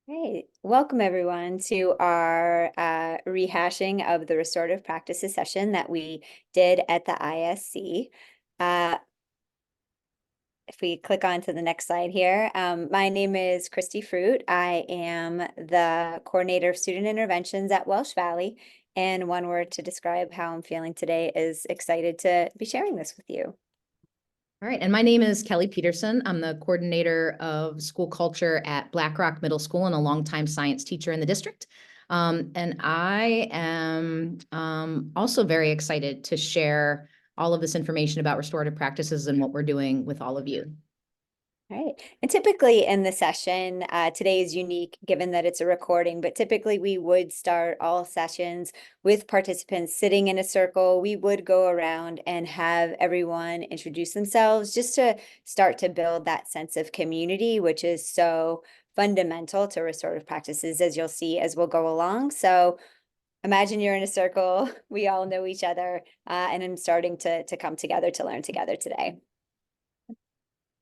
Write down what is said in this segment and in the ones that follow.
Hey, welcome everyone to our rehashing of the restorative practices session that we did at the ISC. Uh, if we click on to the next slide here, my name is Christy Fruit. I am the coordinator of student interventions at Welsh Valley. And one word to describe how I'm feeling today is excited to be sharing this with you. All right, and my name is Kelly Peterson. I'm the coordinator of school culture at Black Rock Middle School and a longtime science teacher in the district. And I am also very excited to share all of this information about restorative practices and what we're doing with all of you. All right. And typically in the session, today is unique given that it's a recording, but typically we would start all sessions with participants sitting in a circle. We would go around and have everyone introduce themselves just to start to build that sense of community, which is so fundamental to restorative practices, as you'll see as we'll go along. So imagine you're in a circle, we all know each other, and I'm starting to come together to learn together today.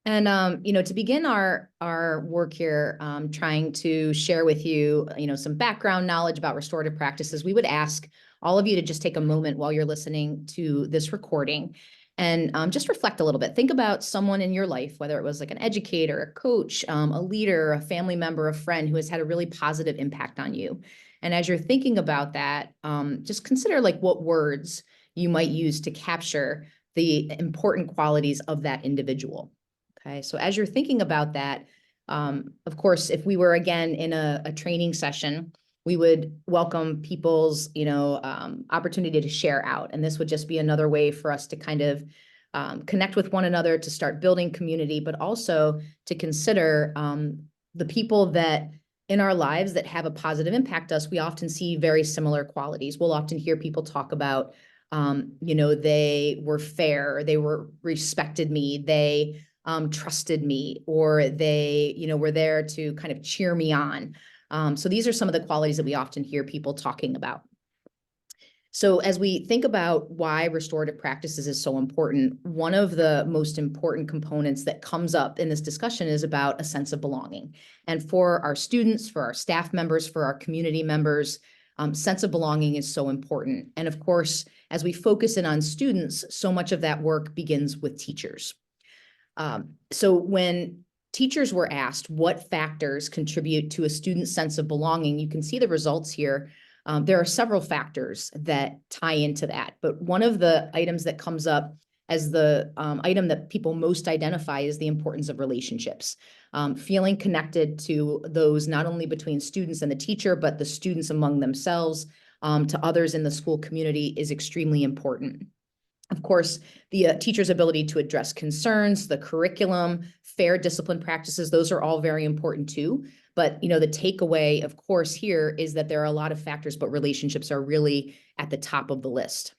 And to begin our work here, trying to share with you, some background knowledge about restorative practices, we would ask all of you to just take a moment while you're listening to this recording and just reflect a little bit. Think about someone in your life, whether it was like an educator, a coach, a leader, a family member, a friend who has had a really positive impact on you. And as you're thinking about that, just consider like what words you might use to capture the important qualities of that individual. Okay, so as you're thinking about that, of course, if we were again in a training session, we would welcome people's, opportunity to share out. And this would just be another way for us to kind of connect with one another, to start building community, but also to consider the people that in our lives that have a positive impact us. We often see very similar qualities. We'll often hear people talk about, they were fair, they were respected me, they trusted me, or they, were there to kind of cheer me on. So these are some of the qualities that we often hear people talking about. So as we think about why restorative practices is so important, one of the most important components that comes up in this discussion is about a sense of belonging. And for our students, for our staff members, for our community members, sense of belonging is so important. And of course, as we focus in on students, so much of that work begins with teachers. So when teachers were asked what factors contribute to a student's sense of belonging, you can see the results here. There are several factors that tie into that, but one of the items that comes up as the item that people most identify is the importance of relationships. Feeling connected to those not only between students and the teacher, but the students among themselves, to others in the school community is extremely important. Of course, the teacher's ability to address concerns, the curriculum, fair discipline practices, those are all very important too. But, the takeaway, of course, here is that there are a lot of factors, but relationships are really at the top of the list.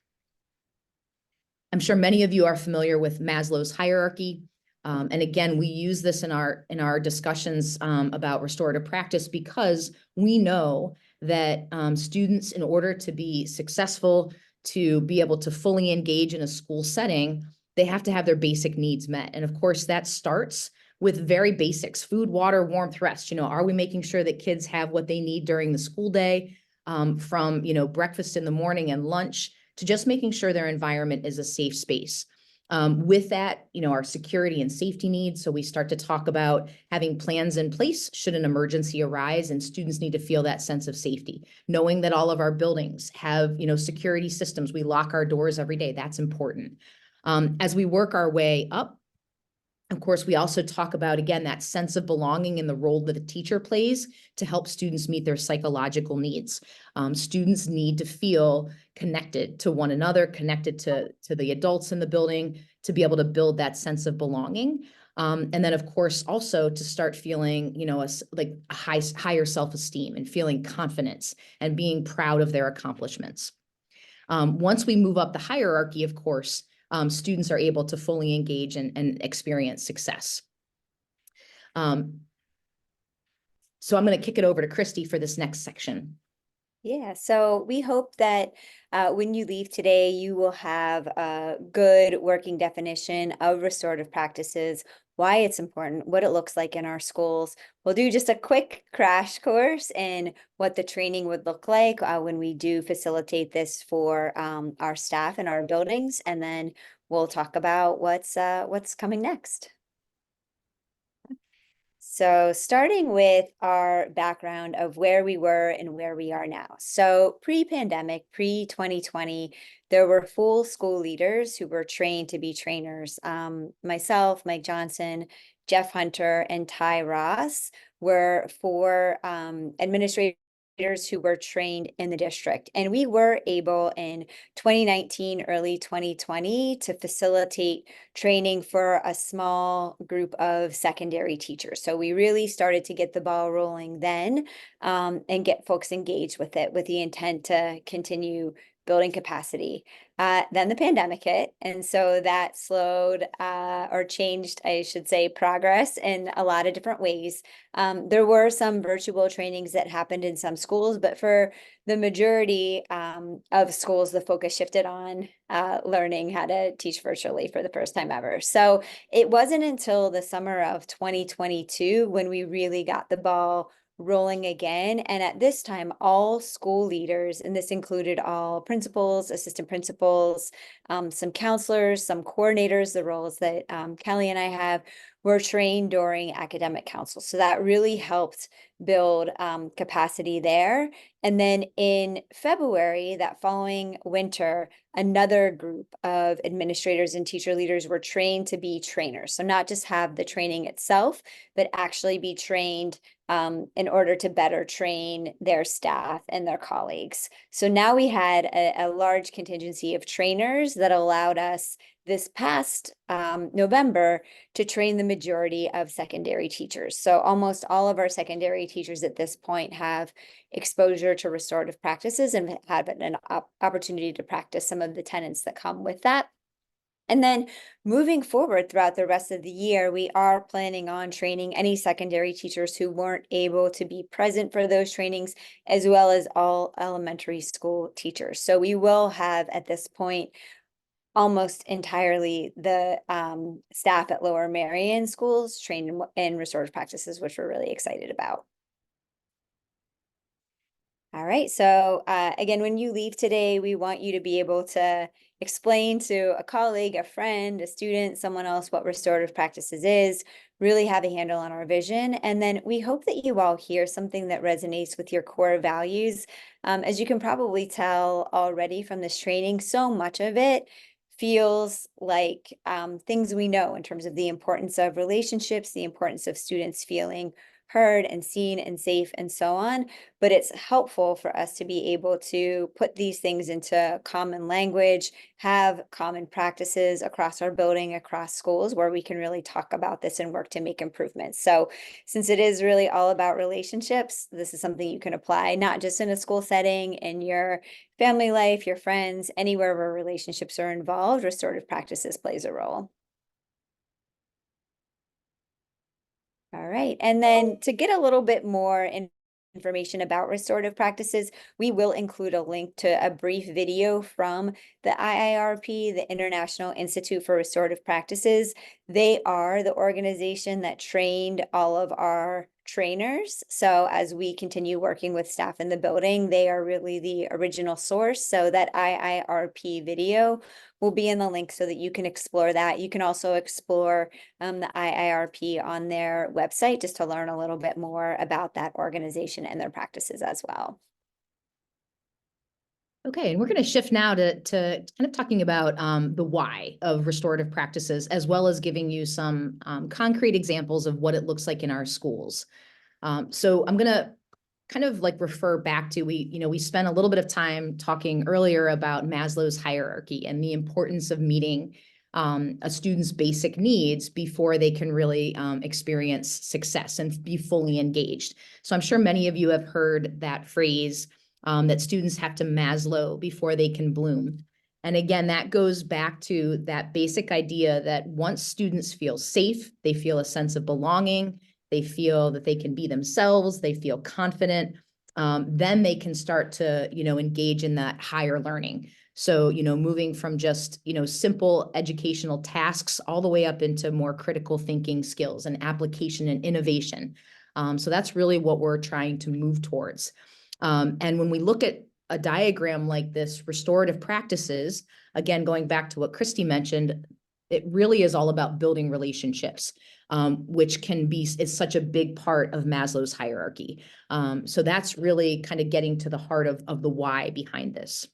I'm sure many of you are familiar with Maslow's hierarchy. And again, we use this in our discussions about restorative practice because we know that students, in order to be successful, to be able to fully engage in a school setting, they have to have their basic needs met. And of course, that starts with very basics: food, water, warmth, rest. Are we making sure that kids have what they need during the school day, from, breakfast in the morning and lunch, to just making sure their environment is a safe space. With that, our security and safety needs. So we start to talk about having plans in place should an emergency arise, and students need to feel that sense of safety. Knowing that all of our buildings have, security systems, we lock our doors every day. That's important. As we work our way up, of course, we also talk about, again, that sense of belonging and the role that the teacher plays to help students meet their psychological needs. Students need to feel connected to one another, connected to the adults in the building, to be able to build that sense of belonging. And then, of course, also to start feeling, a higher self-esteem and feeling confidence and being proud of their accomplishments. Once we move up the hierarchy, of course, students are able to fully engage and experience success. So I'm going to kick it over to Christy for this next section. Yeah, so we hope that when you leave today, you will have a good working definition of restorative practices, why it's important, what it looks like in our schools. We'll do just a quick crash course in what the training would look like when we do facilitate this for our staff in our buildings, and then we'll talk about what's coming next. So starting with our background of where we were and where we are now. So pre-pandemic, pre-2020, there were full school leaders who were trained to be trainers. Myself, Mike Johnson, Jeff Hunter, and Ty Ross were four administrators who were trained in the district. And we were able in 2019, early 2020 to facilitate training for a small group of secondary teachers. So we really started to get the ball rolling then and get folks engaged with it with the intent to continue building capacity. Then the pandemic hit, and so that slowed or changed, I should say, progress in a lot of different ways. There were some virtual trainings that happened in some schools, but for the majority of schools, the focus shifted on learning how to teach virtually for the first time ever. So it wasn't until the summer of 2022 when we really got the ball rolling again. And at this time, all school leaders, and this included all principals, assistant principals, some counselors, some coordinators, the roles that Kelly and I have, were trained during academic council. So that really helped build capacity there. And then in February, that following winter, another group of administrators and teacher leaders were trained to be trainers. So not just have the training itself, but actually be trained in order to better train their staff and their colleagues. So now we had a large contingency of trainers that allowed us this past November to train the majority of secondary teachers. So almost all of our secondary teachers at this point have exposure to restorative practices and have an opportunity to practice some of the tenets that come with that. And then moving forward throughout the rest of the year, we are planning on training any secondary teachers who weren't able to be present for those trainings, as well as all elementary school teachers. So we will have at this point almost entirely the staff at Lower Merion schools trained in restorative practices, which we're really excited about. All right, so again, when you leave today, we want you to be able to explain to a colleague, a friend, a student, someone else what restorative practices is, really have a handle on our vision. And then we hope that you all hear something that resonates with your core values. As you can probably tell already from this training, so much of it feels like things we know in terms of the importance of relationships, the importance of students feeling heard and seen and safe and so on. But it's helpful for us to be able to put these things into common language, have common practices across our building, across schools, where we can really talk about this and work to make improvements. So since it is really all about relationships, this is something you can apply, not just in a school setting, in your family life, your friends, anywhere where relationships are involved, restorative practices plays a role. All right. And then to get a little bit more information about restorative practices, we will include a link to a brief video from the IIRP, the International Institute for Restorative Practices. They are the organization that trained all of our trainers. So as we continue working with staff in the building, they are really the original source. So that IIRP video will be in the link so that you can explore that. You can also explore the IIRP on their website just to learn a little bit more about that organization and their practices as well. Okay, and we're going to shift now to kind of talking about the why of restorative practices, as well as giving you some concrete examples of what it looks like in our schools. So I'm going to kind of like refer back to, we spent a little bit of time talking earlier about Maslow's hierarchy and the importance of meeting a student's basic needs before they can really experience success and be fully engaged. So I'm sure many of you have heard that phrase, that students have to Maslow before they can bloom. And again, that goes back to that basic idea that once students feel safe, they feel a sense of belonging, they feel that they can be themselves, they feel confident, then they can start to, engage in that higher learning. So, moving from just, simple educational tasks all the way up into more critical thinking skills and application and innovation. So that's really what we're trying to move towards. And when we look at a diagram like this, restorative practices, again, going back to what Christy mentioned, it really is all about building relationships, which is such a big part of Maslow's hierarchy. So that's really kind of getting to the heart of the why behind this.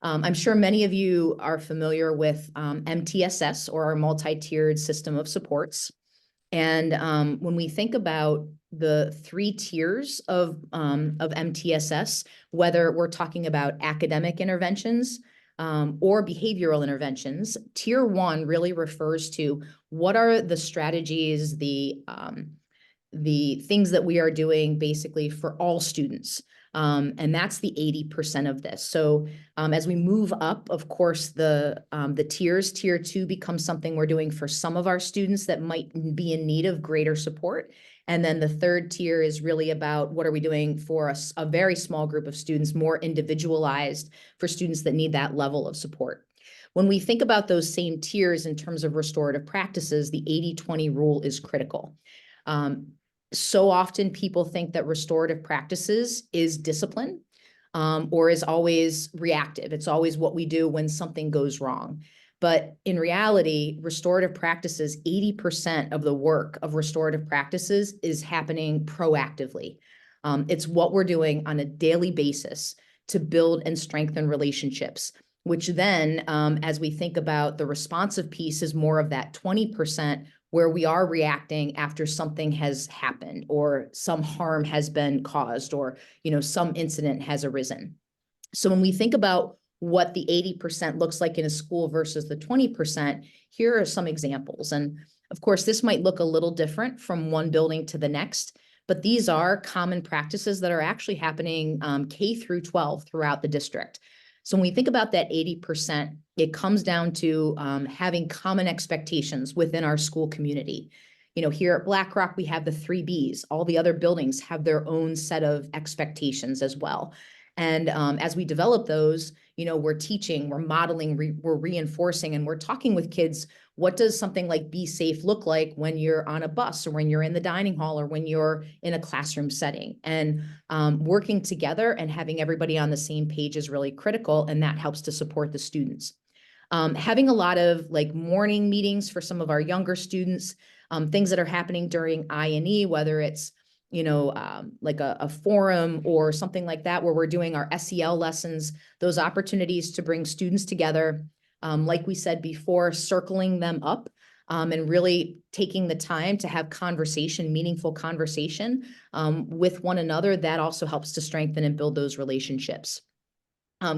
I'm sure many of you are familiar with MTSS, or our multi-tiered system of supports. And when we think about the 3 tiers of MTSS, whether we're talking about academic interventions or behavioral interventions, tier 1 really refers to what are the strategies, the things that we are doing basically for all students. And that's the 80% of this. So as we move up, of course, the tiers, tier 2 becomes something we're doing for some of our students that might be in need of greater support. And then the 3rd tier is really about what are we doing for a very small group of students, more individualized for students that need that level of support. When we think about those same tiers in terms of restorative practices, the 80-20 rule is critical. So often people think that restorative practices is discipline, or is always reactive. It's always what we do when something goes wrong. But in reality, restorative practices, 80% of the work of restorative practices is happening proactively. It's what we're doing on a daily basis to build and strengthen relationships, which then, as we think about the responsive piece, is more of that 20% where we are reacting after something has happened or some harm has been caused or, some incident has arisen. So when we think about what the 80% looks like in a school versus the 20%, here are some examples. And of course, this might look a little different from one building to the next, but these are common practices that are actually happening K through 12 throughout the district. So when we think about that 80%, it comes down to having common expectations within our school community. Here at BlackRock, we have the 3 Bs. All the other buildings have their own set of expectations as well. And as we develop those, we're teaching, we're modeling, we're reinforcing, and we're talking with kids. What does something like be safe look like when you're on a bus or when you're in the dining hall or when you're in a classroom setting? And working together and having everybody on the same page is really critical, and that helps to support the students. Having a lot of morning meetings for some of our younger students, things that are happening during I&E, whether it's like a forum or something like that, where we're doing our SEL lessons, those opportunities to bring students together. Like we said before, circling them up and really taking the time to have conversation, meaningful conversation with one another, that also helps to strengthen and build those relationships.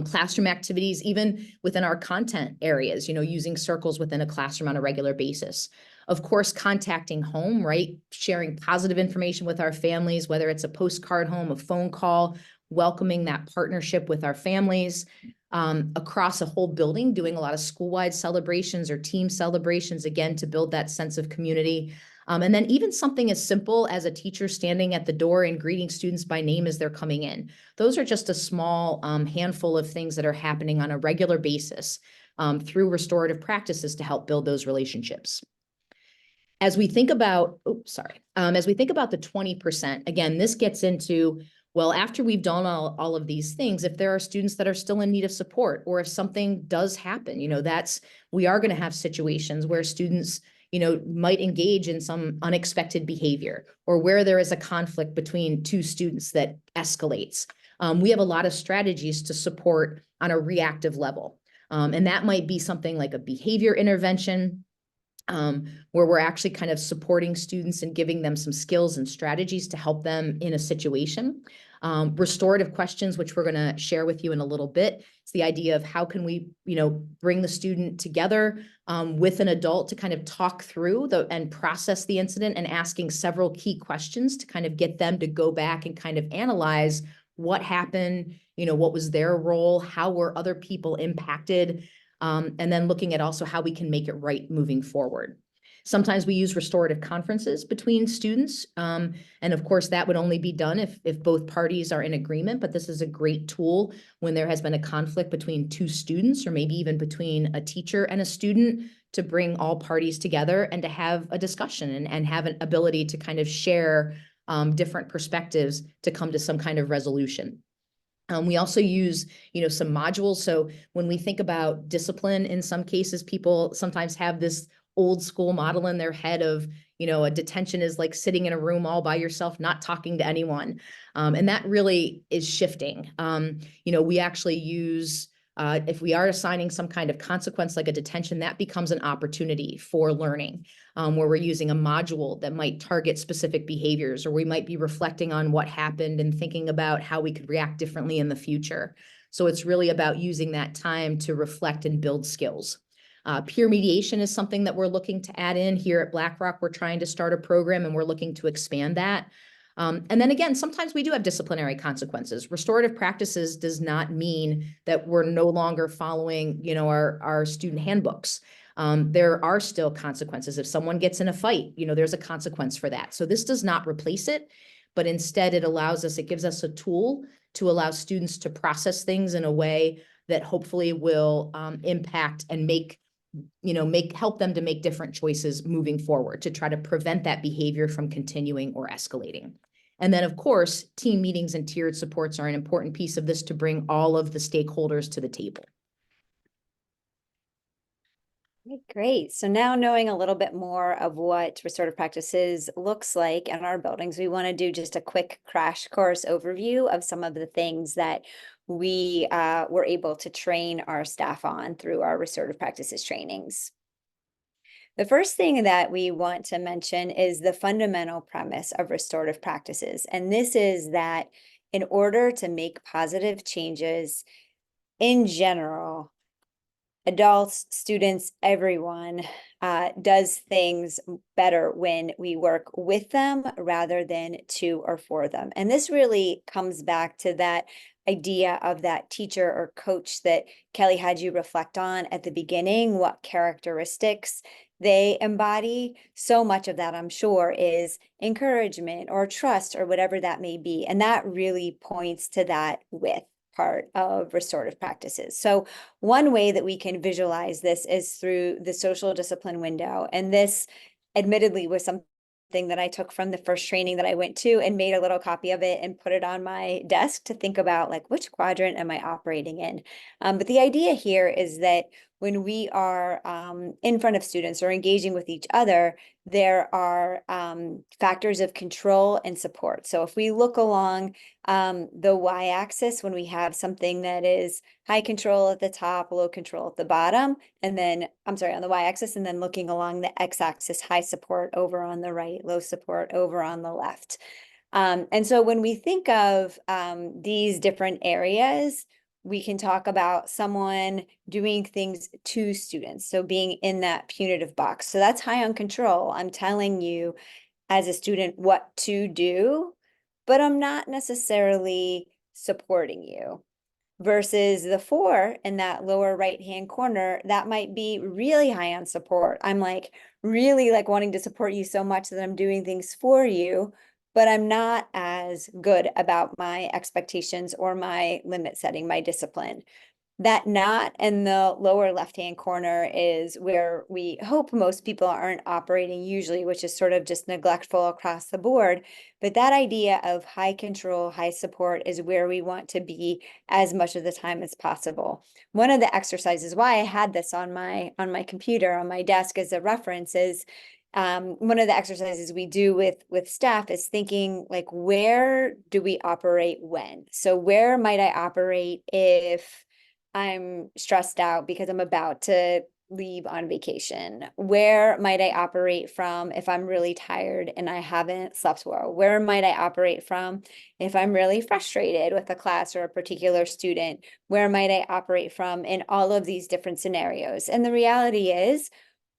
Classroom activities, even within our content areas, using circles within a classroom on a regular basis. Of course, contacting home, right? Sharing positive information with our families, whether it's a postcard home, a phone call, welcoming that partnership with our families. Across a whole building, doing a lot of school-wide celebrations or team celebrations, again, to build that sense of community. And then even something as simple as a teacher standing at the door and greeting students by name as they're coming in. Those are just a small handful of things that are happening on a regular basis through restorative practices to help build those relationships. As we think about, as we think about the 20%, again, this gets into, well, after we've done all of these things, if there are students that are still in need of support, or if something does happen, we are going to have situations where students might engage in some unexpected behavior, or where there is a conflict between 2 students that escalates. We have a lot of strategies to support on a reactive level. And that might be something like a behavior intervention, where we're actually kind of supporting students and giving them some skills and strategies to help them in a situation. Restorative questions, which we're going to share with you in a little bit. It's the idea of how can we, bring the student together with an adult to kind of talk through and process the incident, and asking several key questions to kind of get them to go back and kind of analyze what happened, what was their role, how were other people impacted, and then looking at also how we can make it right moving forward. Sometimes we use restorative conferences between students. And of course, that would only be done if both parties are in agreement, but this is a great tool when there has been a conflict between two students or maybe even between a teacher and a student to bring all parties together and to have a discussion and have an ability to kind of share different perspectives to come to some kind of resolution. We also use, some modules. So when we think about discipline, in some cases, people sometimes have this old school model in their head of, a detention is like sitting in a room all by yourself, not talking to anyone. And that really is shifting. We actually use if we are assigning some kind of consequence like a detention, that becomes an opportunity for learning, where we're using a module that might target specific behaviors, or we might be reflecting on what happened and thinking about how we could react differently in the future. So it's really about using that time to reflect and build skills. Peer mediation is something that we're looking to add in here at BlackRock. We're trying to start a program and we're looking to expand that. And then again, sometimes we do have disciplinary consequences. Restorative practices does not mean that we're no longer following, our student handbooks. There are still consequences. If someone gets in a fight, there's a consequence for that. So this does not replace it, but instead it gives us a tool to allow students to process things in a way that hopefully will impact and help them to make different choices moving forward to try to prevent that behavior from continuing or escalating. And then, of course, team meetings and tiered supports are an important piece of this to bring all of the stakeholders to the table. Great. So now knowing a little bit more of what restorative practices looks like in our buildings, we want to do just a quick crash course overview of some of the things that we were able to train our staff on through our restorative practices trainings. The first thing that we want to mention is the fundamental premise of restorative practices. And this is that in order to make positive changes in general, adults, students, everyone does things better when we work with them rather than to or for them. And this really comes back to that idea of that teacher or coach that Kelly had you reflect on at the beginning, what characteristics they embody. So much of that, I'm sure, is encouragement or trust or whatever that may be. And that really points to that with part of restorative practices. So one way that we can visualize this is through the social discipline window. And this admittedly was something that I took from the first training that I went to and made a little copy of it and put it on my desk to think about like, which quadrant am I operating in? But the idea here is that when we are in front of students or engaging with each other, there are factors of control and support. So if we look along the y-axis, when we have something that is high control at the top, low control at the bottom, and then, I'm sorry, on the y-axis, and then looking along the x-axis, high support over on the right, low support over on the left. And so when we think of these different areas, we can talk about someone doing things to students. So being in that punitive box. So that's high on control. I'm telling you as a student what to do, but I'm not necessarily supporting you. Versus the 4 in that lower right-hand corner, that might be really high on support. I'm like really like wanting to support you so much that I'm doing things for you, but I'm not as good about my expectations or my limit setting, my discipline. That knot in the lower left-hand corner is where we hope most people aren't operating usually, which is sort of just neglectful across the board. But that idea of high control, high support is where we want to be as much of the time as possible. One of the exercises, why I had this on my computer, on my desk as a reference, is one of the exercises we do with staff is thinking like, where do we operate when? So where might I operate if I'm stressed out because I'm about to leave on vacation? Where might I operate from if I'm really tired and I haven't slept well? Where might I operate from if I'm really frustrated with a class or a particular student? Where might I operate from in all of these different scenarios? And the reality is,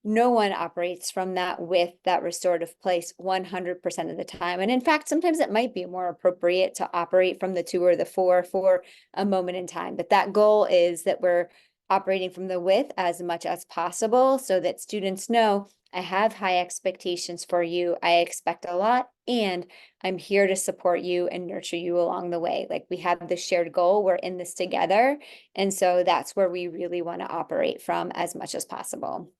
no one operates from that with that restorative place 100% of the time. And in fact, sometimes it might be more appropriate to operate from the 2 or the 4 for a moment in time. But that goal is that we're operating from the with as much as possible so that students know I have high expectations for you. I expect a lot, and I'm here to support you and nurture you along the way. Like we have this shared goal, we're in this together. And so that's where we really want to operate from as much as possible.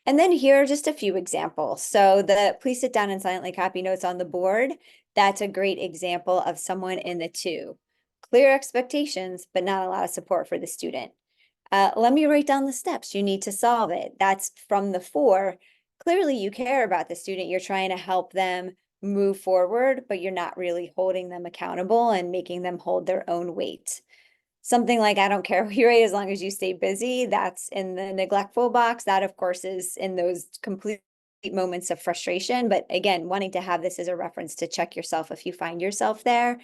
And then here are just a few examples. So the please sit down and silently copy notes on the board. That's a great example of someone in the two. Clear expectations, but not a lot of support for the student. Let me write down the steps. You need to solve it. That's from the four. Clearly, you care about the student. You're trying to help them move forward, but you're not really holding them accountable and making them hold their own weight. Something like, I don't care what you rate as long as you stay busy. That's in the neglectful box. That, of course, is in those complete moments of frustration. But again, wanting to have this as a reference to check yourself if you find yourself there.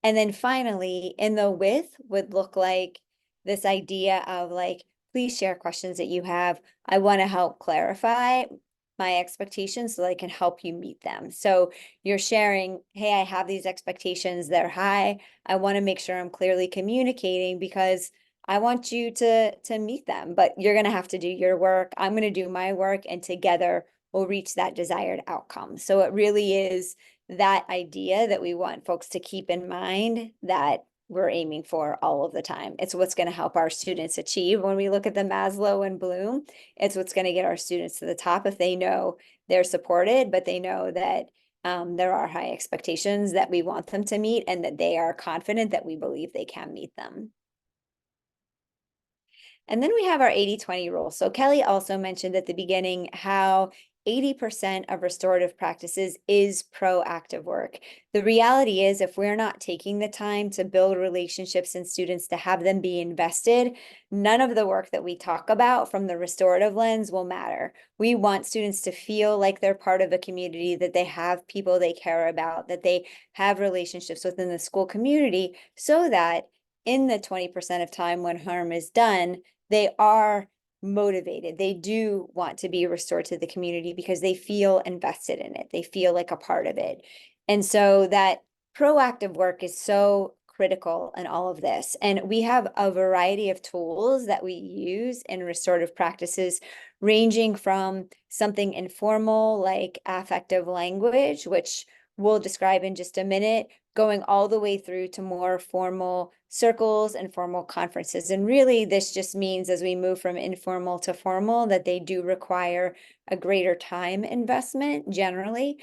And then finally, in the with would look like this idea of like, please share questions that you have. I want to help clarify my expectations so I can help you meet them. So you're sharing, hey, I have these expectations, they're high. I want to make sure I'm clearly communicating because I want you to meet them, but you're going to have to do your work. I'm going to do my work, and together we'll reach that desired outcome. So it really is that idea that we want folks to keep in mind that we're aiming for all of the time. It's what's going to help our students achieve. When we look at the Maslow and Bloom, it's what's going to get our students to the top if they know they're supported, but they know that there are high expectations that we want them to meet and that they are confident that we believe they can meet them. And then we have our 80-20 rule. So Kelly also mentioned at the beginning how 80% of restorative practices is proactive work. The reality is, if we're not taking the time to build relationships in students to have them be invested, none of the work that we talk about from the restorative lens will matter. We want students to feel like they're part of a community, that they have people they care about, that they have relationships within the school community, so that in the 20% of time when harm is done, they are motivated. They do want to be restored to the community because they feel invested in it. They feel like a part of it. And so that proactive work is so critical in all of this. And we have a variety of tools that we use in restorative practices, ranging from something informal like affective language, which we'll describe in just a minute, going all the way through to more formal circles and formal conferences. And really, this just means as we move from informal to formal, that they do require a greater time investment generally.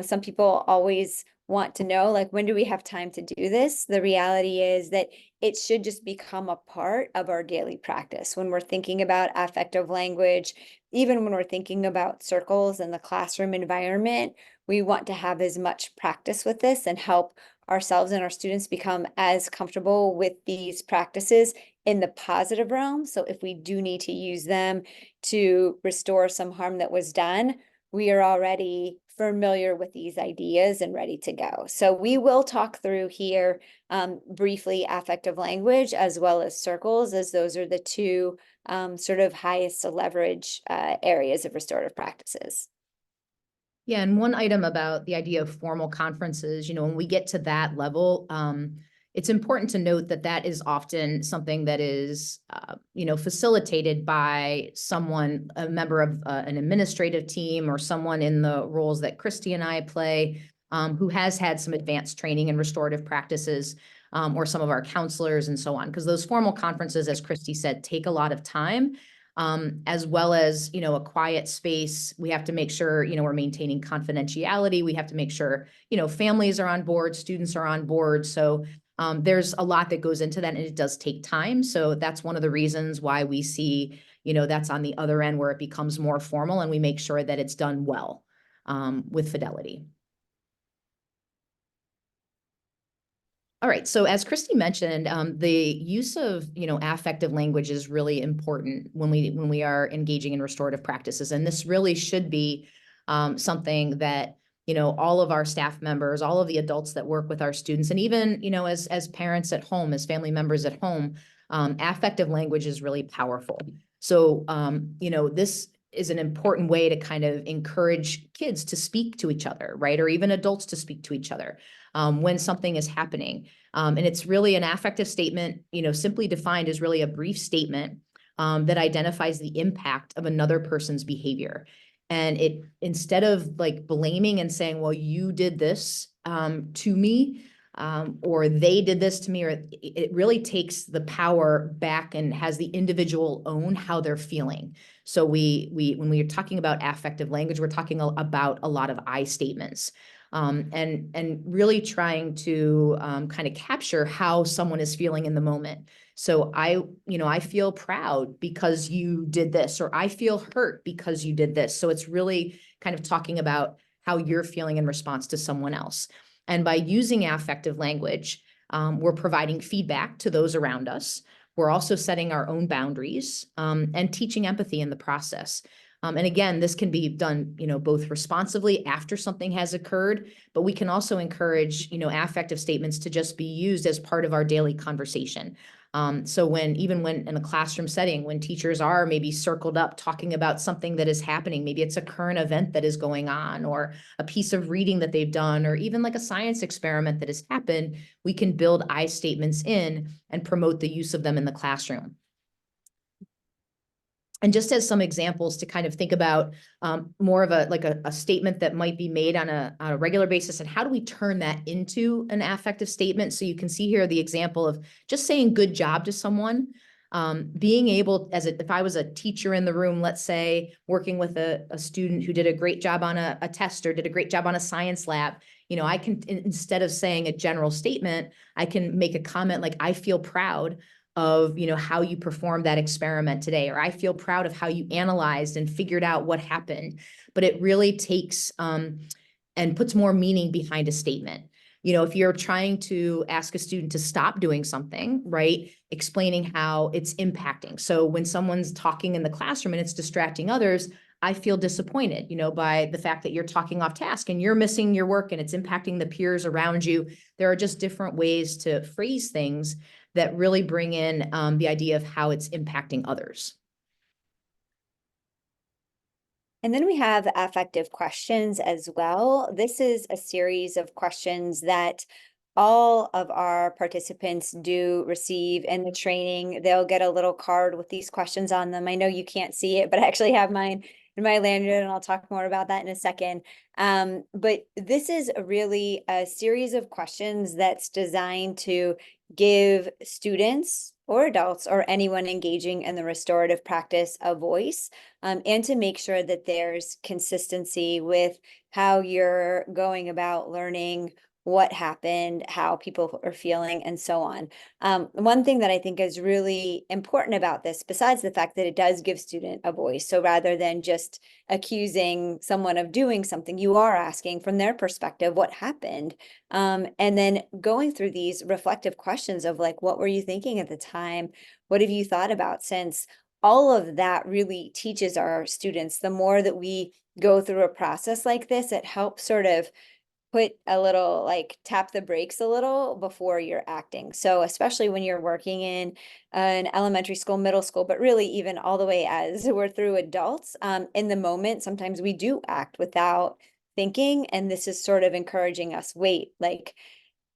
Some people always want to know, like, when do we have time to do this? The reality is that it should just become a part of our daily practice. When we're thinking about affective language, even when we're thinking about circles in the classroom environment, we want to have as much practice with this and help ourselves and our students become as comfortable with these practices in the positive realm. So if we do need to use them to restore some harm that was done, we are already familiar with these ideas and ready to go. So we will talk through here briefly affective language as well as circles, as those are the two sort of highest leverage areas of restorative practices. Yeah, and one item about the idea of formal conferences, when we get to that level, it's important to note that that is often something that is, facilitated by someone, a member of an administrative team, or someone in the roles that Christy and I play, who has had some advanced training in restorative practices, or some of our counselors and so on. Because those formal conferences, as Christy said, take a lot of time. As well as, a quiet space. We have to make sure, we're maintaining confidentiality. We have to make sure, families are on board, students are on board. So there's a lot that goes into that, and it does take time. So that's one of the reasons why we see, that's on the other end where it becomes more formal, and we make sure that it's done well with fidelity. All right. So as Christy mentioned, the use of, affective language is really important when we are engaging in restorative practices. And this really should be something that, all of our staff members, all of the adults that work with our students, and even, as parents at home, as family members at home, affective language is really powerful. So, this is an important way to kind of encourage kids to speak to each other, right? Or even adults to speak to each other when something is happening. And it's really an affective statement, simply defined as really a brief statement that identifies the impact of another person's behavior. And it, instead of like blaming and saying, well, you did this to me, or they did this to me, or it really takes the power back and has the individual own how they're feeling. So when we are talking about affective language, we're talking about a lot of I statements. And really trying to kind of capture how someone is feeling in the moment. So I feel proud because you did this, or I feel hurt because you did this. So it's really kind of talking about how you're feeling in response to someone else. And by using affective language, we're providing feedback to those around us. We're also setting our own boundaries and teaching empathy in the process. And again, this can be done, both responsively after something has occurred, but we can also encourage, affective statements to just be used as part of our daily conversation. So even when in a classroom setting, when teachers are maybe circled up talking about something that is happening, maybe it's a current event that is going on, or a piece of reading that they've done, or even like a science experiment that has happened, we can build I statements in and promote the use of them in the classroom. And just as some examples to kind of think about more of a statement that might be made on a regular basis, and how do we turn that into an affective statement? So you can see here the example of just saying good job to someone. Being able, if I was a teacher in the room, let's say working with a student who did a great job on a test or did a great job on a science lab, I can, instead of saying a general statement, I can make a comment like, I feel proud of how you performed that experiment today, or I feel proud of how you analyzed and figured out what happened. But it really takes and puts more meaning behind a statement. If you're trying to ask a student to stop doing something, right, explaining how it's impacting. So when someone's talking in the classroom and it's distracting others, I feel disappointed, by the fact that you're talking off task and you're missing your work and it's impacting the peers around you. There are just different ways to phrase things that really bring in the idea of how it's impacting others. And then we have affective questions as well. This is a series of questions that all of our participants do receive in the training. They'll get a little card with these questions on them. I know you can't see it, but I actually have mine in my lanyard, and I'll talk more about that in a second. But this is really a series of questions that's designed to give students or adults or anyone engaging in the restorative practice a voice, and to make sure that there's consistency with how you're going about learning what happened, how people are feeling, and so on. One thing that I think is really important about this, besides the fact that it does give student a voice, so rather than just accusing someone of doing something, you are asking from their perspective what happened, and then going through these reflective questions of like, what were you thinking at the time? What have you thought about since? All of that really teaches our students. The more that we go through a process like this, it helps sort of put a little, like, tap the brakes a little before you're acting. So especially when you're working in an elementary school, middle school, but really even all the way as we're through adults, in the moment, sometimes we do act without thinking. And this is sort of encouraging us, wait, like,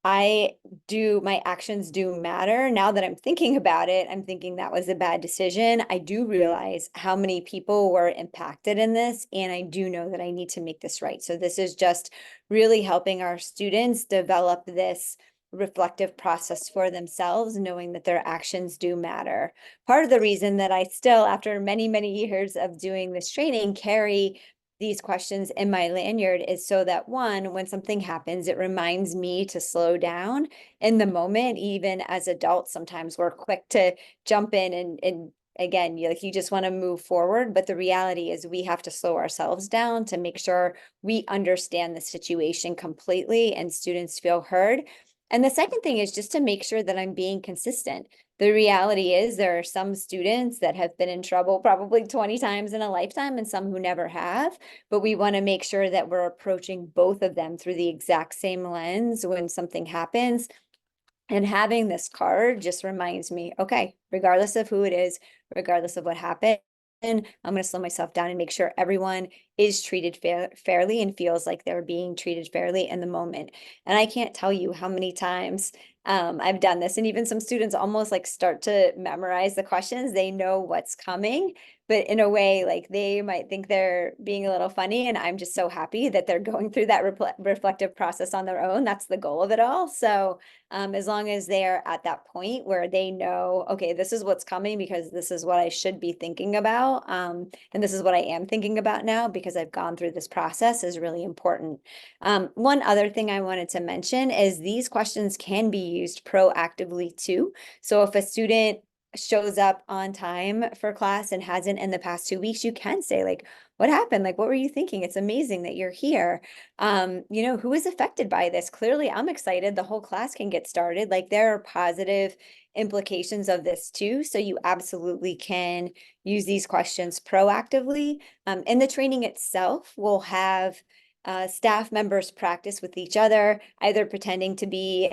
my actions do matter. Now that I'm thinking about it, I'm thinking that was a bad decision. I do realize how many people were impacted in this, and I do know that I need to make this right. So this is just really helping our students develop this reflective process for themselves, knowing that their actions do matter. Part of the reason that I still, after many, many years of doing this training, carry these questions in my lanyard is so that, one, when something happens, it reminds me to slow down in the moment. Even as adults, sometimes we're quick to jump in and again, you just want to move forward, but the reality is we have to slow ourselves down to make sure we understand the situation completely and students feel heard. And the second thing is just to make sure that I'm being consistent. The reality is there are some students that have been in trouble probably 20 times in a lifetime and some who never have, but we want to make sure that we're approaching both of them through the exact same lens when something happens. And having this card just reminds me, okay, regardless of who it is, regardless of what happened, I'm going to slow myself down and make sure everyone is treated fairly and feels like they're being treated fairly in the moment. And I can't tell you how many times I've done this. And even some students almost like start to memorize the questions. They know what's coming, but in a way, like they might think they're being a little funny. And I'm just so happy that they're going through that reflective process on their own. That's the goal of it all. So as long as they're at that point where they know, okay, this is what's coming because this is what I should be thinking about. And this is what I am thinking about now because I've gone through this process is really important. One other thing I wanted to mention is these questions can be used proactively too. So if a student shows up on time for class and hasn't in the past 2 weeks, you can say like, what happened? Like, what were you thinking? It's amazing that you're here. Who is affected by this? Clearly, I'm excited. The whole class can get started. Like there are positive implications of this too. So you absolutely can use these questions proactively. In the training itself, we'll have staff members practice with each other, either pretending to be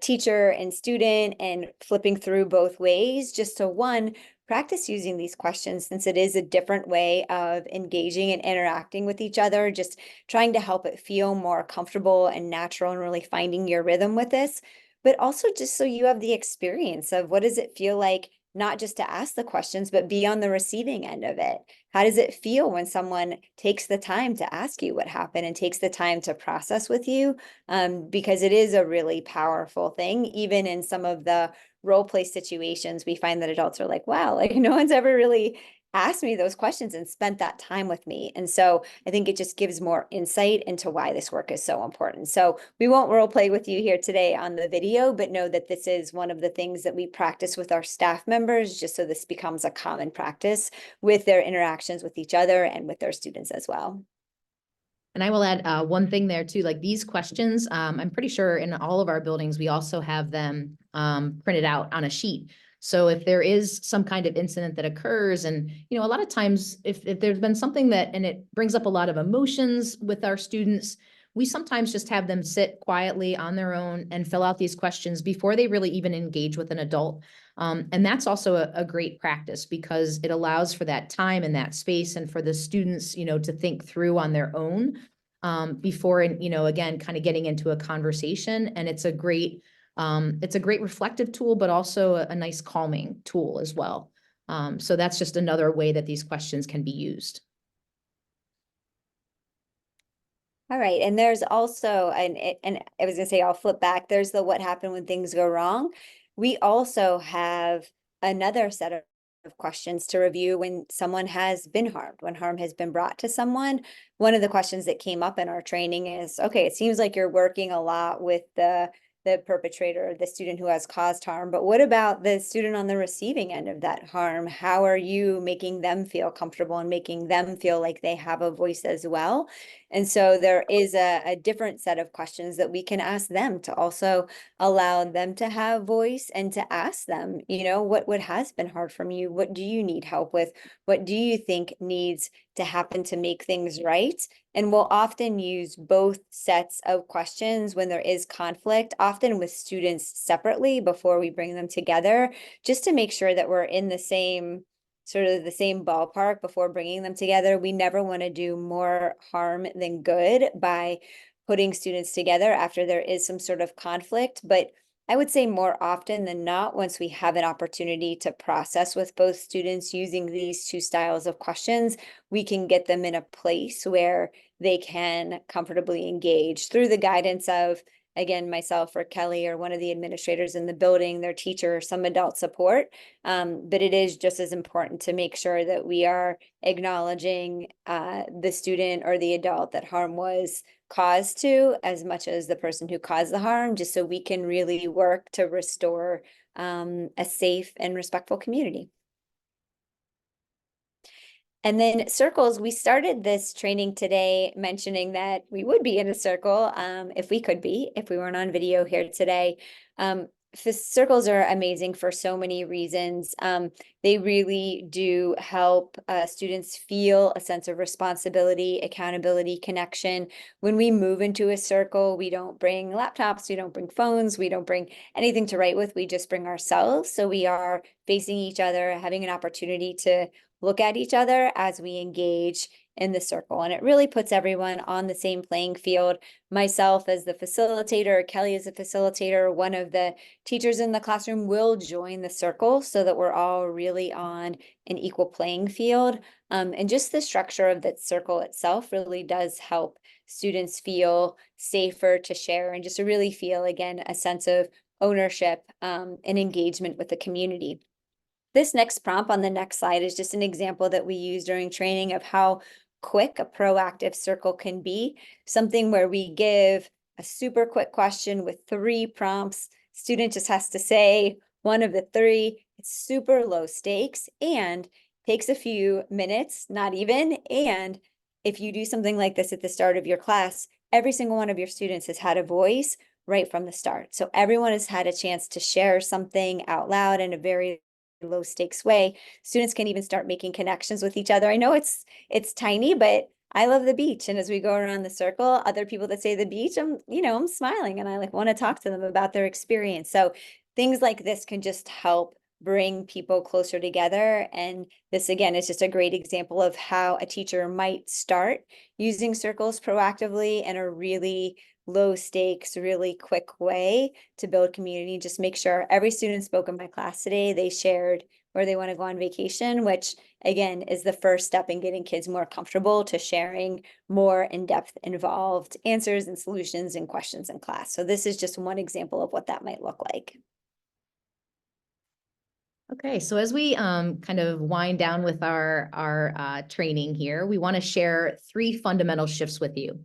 teacher and student and flipping through both ways, just so one, practice using these questions since it is a different way of engaging and interacting with each other, just trying to help it feel more comfortable and natural and really finding your rhythm with this. But also just so you have the experience of what does it feel like, not just to ask the questions, but be on the receiving end of it. How does it feel when someone takes the time to ask you what happened and takes the time to process with you? Because it is a really powerful thing. Even in some of the role play situations, we find that adults are like, wow, like no one's ever really asked me those questions and spent that time with me. And so I think it just gives more insight into why this work is so important. So we won't role play with you here today on the video, but know that this is one of the things that we practice with our staff members, just so this becomes a common practice with their interactions with each other and with their students as well. And I will add one thing there too, like these questions, I'm pretty sure in all of our buildings, we also have them printed out on a sheet. So if there is some kind of incident that occurs, and a lot of times if there's been something that, and it brings up a lot of emotions with our students, we sometimes just have them sit quietly on their own and fill out these questions before they really even engage with an adult. And that's also a great practice because it allows for that time and that space and for the students, to think through on their own before, again, kind of getting into a conversation. And it's a great reflective tool, but also a nice calming tool as well. So that's just another way that these questions can be used. All right. And there's also, and I was gonna say, I'll flip back. There's the what happened when things go wrong. We also have another set of questions to review when someone has been harmed, when harm has been brought to someone. One of the questions that came up in our training is, okay, it seems like you're working a lot with the perpetrator, the student who has caused harm, but what about the student on the receiving end of that harm? How are you making them feel comfortable and making them feel like they have a voice as well? And so there is a different set of questions that we can ask them to also allow them to have voice and to ask them, what has been hard from you? What do you need help with? What do you think needs to happen to make things right? And we'll often use both sets of questions when there is conflict, often with students separately before we bring them together, just to make sure that we're in the same ballpark before bringing them together. We never want to do more harm than good by putting students together after there is some sort of conflict. But I would say more often than not, once we have an opportunity to process with both students using these two styles of questions, we can get them in a place where they can comfortably engage through the guidance of, again, myself or Kelly or one of the administrators in the building, their teacher, some adult support. But it is just as important to make sure that we are acknowledging the student or the adult that harm was caused to, as much as the person who caused the harm, just so we can really work to restore a safe and respectful community. And then circles, we started this training today mentioning that we would be in a circle if we could be, if we weren't on video here today. Circles are amazing for so many reasons. They really do help students feel a sense of responsibility, accountability, connection. When we move into a circle, we don't bring laptops, we don't bring phones, we don't bring anything to write with, we just bring ourselves. So we are facing each other, having an opportunity to look at each other as we engage in the circle. And it really puts everyone on the same playing field. Myself as the facilitator, Kelly as a facilitator, one of the teachers in the classroom will join the circle so that we're all really on an equal playing field. And just the structure of that circle itself really does help students feel safer to share and just to really feel, again, a sense of ownership and engagement with the community. This next prompt on the next slide is just an example that we use during training of how quick a proactive circle can be, something where we give a super quick question with 3 prompts. Student just has to say one of the 3. It's super low stakes and takes a few minutes, not even. And if you do something like this at the start of your class, every single one of your students has had a voice right from the start. So everyone has had a chance to share something out loud in a very low stakes way. Students can even start making connections with each other. I know it's tiny, but I love the beach. And as we go around the circle, other people that say the beach, I'm smiling and I like want to talk to them about their experience. So things like this can just help bring people closer together. And this, again, is just a great example of how a teacher might start using circles proactively in a really low stakes, really quick way to build community. Just make sure every student spoke in my class today, they shared where they want to go on vacation, which again is the first step in getting kids more comfortable to sharing more in-depth, involved answers and solutions and questions in class. So this is just one example of what that might look like. Okay, so as we kind of wind down with our training here, we want to share 3 fundamental shifts with you.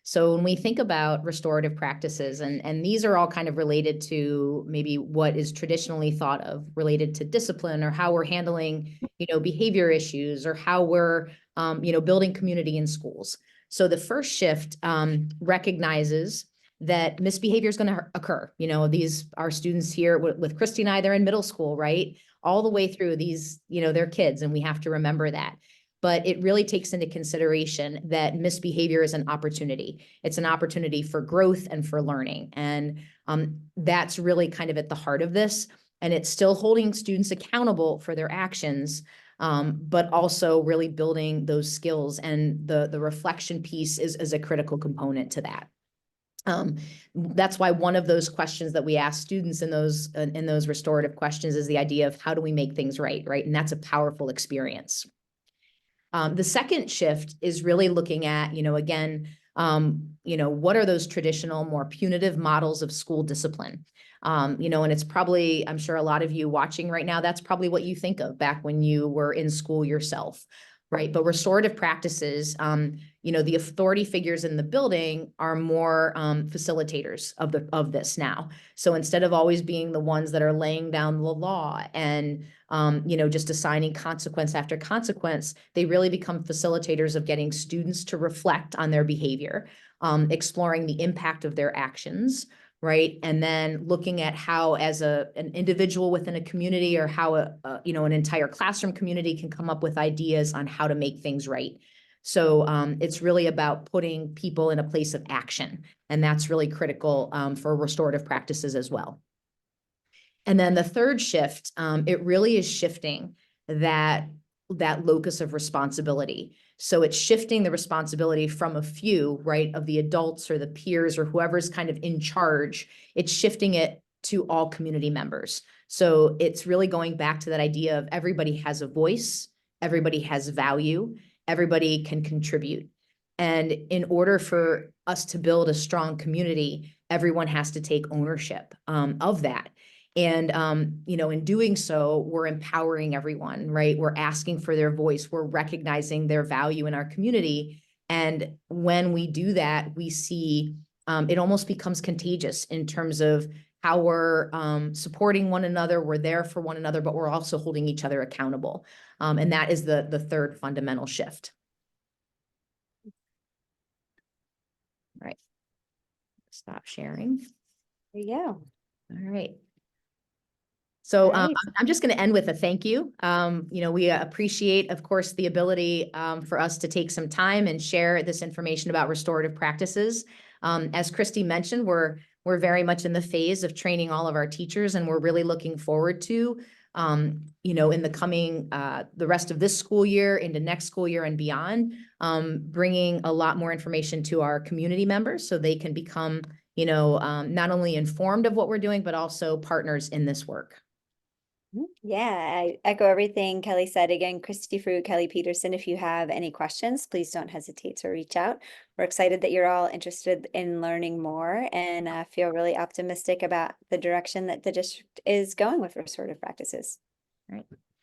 So when we think about restorative practices, and these are all kind of related to maybe what is traditionally thought of related to discipline or how we're handling, behavior issues or how we're, building community in schools. So the first shift recognizes that misbehavior is going to occur. These are students here with Christy and I, they're in middle school, right? All the way through these, they're kids, and we have to remember that. But it really takes into consideration that misbehavior is an opportunity. It's an opportunity for growth and for learning. And that's really kind of at the heart of this. And it's still holding students accountable for their actions, but also really building those skills. And the reflection piece is a critical component to that. That's why one of those questions that we ask students in those restorative questions is the idea of how do we make things right? And that's a powerful experience. The second shift is really looking at, again, what are those traditional, more punitive models of school discipline? And it's probably, I'm sure a lot of you watching right now, that's probably what you think of back when you were in school yourself, right? But restorative practices, the authority figures in the building are more facilitators of this now. So instead of always being the ones that are laying down the law and just assigning consequence after consequence, they really become facilitators of getting students to reflect on their behavior, exploring the impact of their actions, right? And then looking at how, as an individual within a community, or how an entire classroom community can come up with ideas on how to make things right. So it's really about putting people in a place of action, and that's really critical for restorative practices as well. And then the third shift, it really is shifting that locus of responsibility. So it's shifting the responsibility from a few, right, of the adults or the peers or whoever's kind of in charge. It's shifting it to all community members. So it's really going back to that idea of everybody has a voice, everybody has value, everybody can contribute. And in order for us to build a strong community, everyone has to take ownership of that. And, in doing so, we're empowering everyone, right? We're asking for their voice. We're recognizing their value in our community. And when we do that, we see it almost becomes contagious in terms of how we're supporting one another. We're there for one another, but we're also holding each other accountable. And that is the third fundamental shift. All right. Stop sharing. There you go. All right. So Right. I'm just going to end with a thank you. We appreciate, of course, the ability for us to take some time and share this information about restorative practices. As Christy mentioned, we're very much in the phase of training all of our teachers, and we're really looking forward to in the coming, the rest of this school year into next school year and beyond, bringing a lot more information to our community members so they can become, not only informed of what we're doing, but also partners in this work. Yeah, I echo everything Kelly said. Again, Christy Fruit, Kelly Peterson, if you have any questions, please don't hesitate to reach out. We're excited that you're all interested in learning more and feel really optimistic about the direction that the district is going with restorative practices. Right.